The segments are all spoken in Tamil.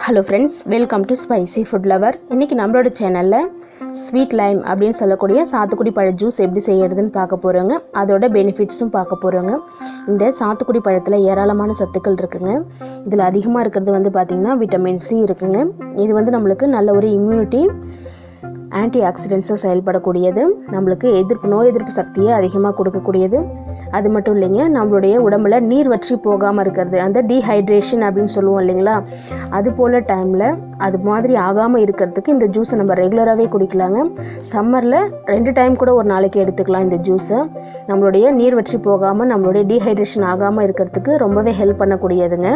Hello friends, welcome to Spicy Food Lover. இன்னைக்கு நம்மளோட சேனல்ல ஸ்வீட் லைம் அப்படினு சொல்லக்கூடிய சாத்துக்குடி பழ ஜூஸ் எப்படி செய்யறதுன்னு பார்க்க போறோங்க. அதோட பெனிஃபிட்ஸும் பார்க்க போறோங்க. இந்த சாத்துக்குடி பழத்துல ஏராளமான சத்துக்கள் இருக்குங்க. இதுல அதிகமா இருக்குது வந்து பாத்தீங்கன்னா விட்டமின் சி இருக்குங்க. இது வந்து நமக்கு நல்ல ஒரு இம்யூனிட்டி ஆன்டி ஆக்சிடென்ட்ஸை செயல்படக்கூடியது, நம்மளுக்கு நோய் எதிர்ப்பு சக்தியை அதிகமாக கொடுக்கக்கூடியது. அது மட்டும் இல்லைங்க, நம்மளுடைய உடம்புல நீர் வற்றி போகாமல் இருக்கிறது, அந்த டீஹைட்ரேஷன் அப்படின்னு சொல்லுவோம் இல்லைங்களா, அது போல் டைமில் அது மாதிரி ஆகாமல் இருக்கிறதுக்கு இந்த ஜூஸை நம்ம ரெகுலராகவே குடிக்கலாங்க. சம்மரில் 2 டைம் கூட ஒரு நாளைக்கு எடுத்துக்கலாம். இந்த ஜூஸை நம்மளுடைய நீர் வற்றி போகாமல் நம்மளுடைய டீஹைட்ரேஷன் ஆகாமல் இருக்கிறதுக்கு ரொம்பவே ஹெல்ப் பண்ணக்கூடியதுங்க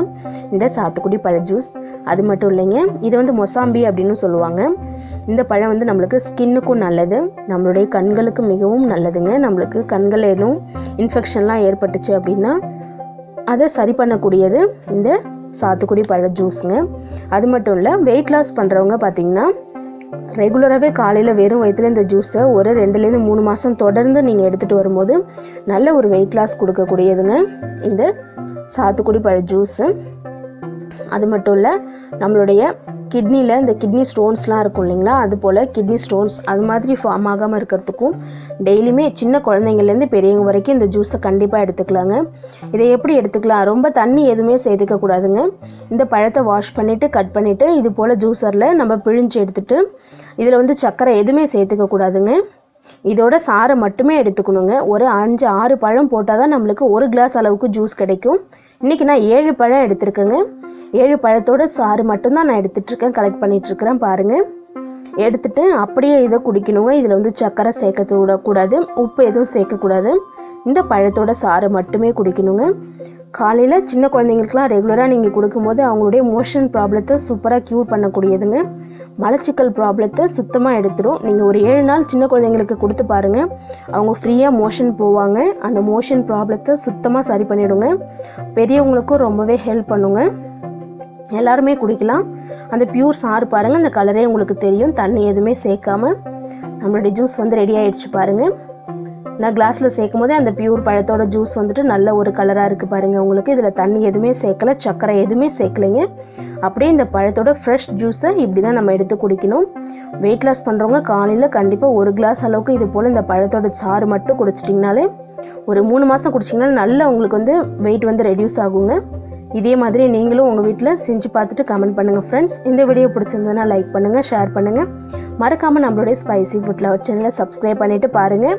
இந்த சாத்துக்குடி பழ ஜூஸ். அது மட்டும் இல்லைங்க, இது வந்து மொசாம்பி அப்படின்னு சொல்லுவாங்க. இந்த பழம் வந்து நம்மளுக்கு ஸ்கின்னுக்கும் நல்லது, நம்மளுடைய கண்களுக்கு மிகவும் நல்லதுங்க. நம்மளுக்கு கண்கள் ஏதும் இன்ஃபெக்ஷன்லாம் ஏற்பட்டுச்சு அப்படின்னா அதை சரி பண்ணக்கூடியது இந்த சாத்துக்குடி பழ ஜூஸுங்க. அது மட்டும் இல்லை, வெயிட் லாஸ் பண்ணுறவங்க பார்த்திங்கன்னா ரெகுலராகவே காலையில் வெறும் வயிற்றுல இந்த ஜூஸை ஒரு 2லேருந்து 3 மாதம் தொடர்ந்து நீங்கள் எடுத்துகிட்டு வரும்போது நல்ல ஒரு வெயிட் லாஸ் கொடுக்கக்கூடியதுங்க இந்த சாத்துக்குடி பழ ஜூஸு. அது மட்டும் இல்லை, நம்மளுடைய கிட்னியில் இந்த கிட்னி ஸ்டோன்ஸ்லாம் இருக்கும் இல்லைங்களா, அது போல் கிட்னி ஸ்டோன்ஸ் அது மாதிரி ஃபார்ம் ஆகாமல் இருக்கிறதுக்கும் டெய்லியுமே சின்ன குழந்தைங்கள்லேருந்து பெரியவங்க வரைக்கும் இந்த ஜூஸை கண்டிப்பாக எடுத்துக்கலாங்க. இதை எப்படி எடுத்துக்கலாம்? ரொம்ப தண்ணி எதுவுமே சேர்த்துக்கக்கூடாதுங்க. இந்த பழத்தை வாஷ் பண்ணிவிட்டு கட் பண்ணிவிட்டு இது போல் ஜூஸரில் நம்ம பிழிஞ்சு எடுத்துகிட்டு இதில் வந்து சர்க்கரை எதுவுமே சேர்த்துக்கக்கூடாதுங்க. இதோட சாறை மட்டுமே எடுத்துக்கணுங்க. ஒரு 5-6 பழம் போட்டால் தான் நம்மளுக்கு 1 கிளாஸ் அளவுக்கு ஜூஸ் கிடைக்கும். இன்றைக்கி நான் 7 பழம் எடுத்துருக்கேங்க. 7 பழத்தோட சாறு மட்டும்தான் நான் எடுத்துகிட்ருக்கேன், கலெக்ட் பண்ணிகிட்ருக்கிறேன் பாருங்கள். எடுத்துகிட்டு அப்படியே இதை குடிக்கணுங்க. இதில் வந்து சர்க்கரை சேர்க்க விடக்கூடாது, உப்பு எதுவும் சேர்க்கக்கூடாது. இந்த பழத்தோட சாறு மட்டுமே குடிக்கணுங்க. காலையில் சின்ன குழந்தைங்களுக்குலாம் ரெகுலராக நீங்கள் கொடுக்கும்போது அவங்களுடைய மோஷன் ப்ராப்ளத்தை சூப்பராக க்யூர் பண்ணக்கூடியதுங்க. மலச்சிக்கல் ப்ராப்ளத்தை சுத்தமாக எடுத்துடும். நீங்கள் ஒரு 7 நாள் சின்ன குழந்தைங்களுக்கு கொடுத்து பாருங்கள், அவங்க ஃப்ரீயாக மோஷன் போவாங்க. அந்த மோஷன் ப்ராப்ளத்தை சுத்தமாக சரி பண்ணிவிடுங்க. பெரியவங்களுக்கும் ரொம்பவே ஹெல்ப் பண்ணுங்க. எல்லாருமே குடிக்கலாம். அந்த பியூர் சாறு பாருங்கள், அந்த கலரே உங்களுக்கு தெரியும். தண்ணி எதுவுமே சேர்க்காமல் நம்மளுடைய ஜூஸ் வந்து ரெடி ஆகிடுச்சு பாருங்கள். நான் கிளாஸில் சேர்க்கும் போதே அந்த பியூர் பழத்தோட ஜூஸ் வந்துட்டு நல்ல ஒரு கலராக இருக்குது பாருங்கள் உங்களுக்கு. இதில் தண்ணி எதுவுமே சேர்க்கலை, சர்க்கரை எதுவுமே சேர்க்கலைங்க. அப்படியே இந்த பழத்தோட ஃப்ரெஷ் ஜூஸை இப்படி தான் நம்ம எடுத்து குடிக்கணும். வெயிட் லாஸ் பண்ணுறவங்க காலையில் கண்டிப்பாக 1 கிளாஸ் அளவுக்கு இது போல் இந்த பழத்தோட சாறு மட்டும் குடிச்சிட்டிங்கனாலே ஒரு 3 மாதம் குடிச்சிங்கன்னா நல்லா உங்களுக்கு வந்து வெயிட் வந்து ரெடியூஸ் ஆகுங்க. இதே மாதிரி நீங்களும் உங்கள் வீட்டில் செஞ்சு பார்த்துட்டு கமெண்ட் பண்ணுங்கள் ஃப்ரெண்ட்ஸ். இந்த வீடியோ பிடிச்சிருந்ததுன்னா லைக் பண்ணுங்கள், ஷேர் பண்ணுங்கள். மறக்காமல் நம்மளுடைய ஸ்பைசி ஃபுட் லவர் சேனலை சப்ஸ்கிரைப் பண்ணிவிட்டு பாருங்கள்.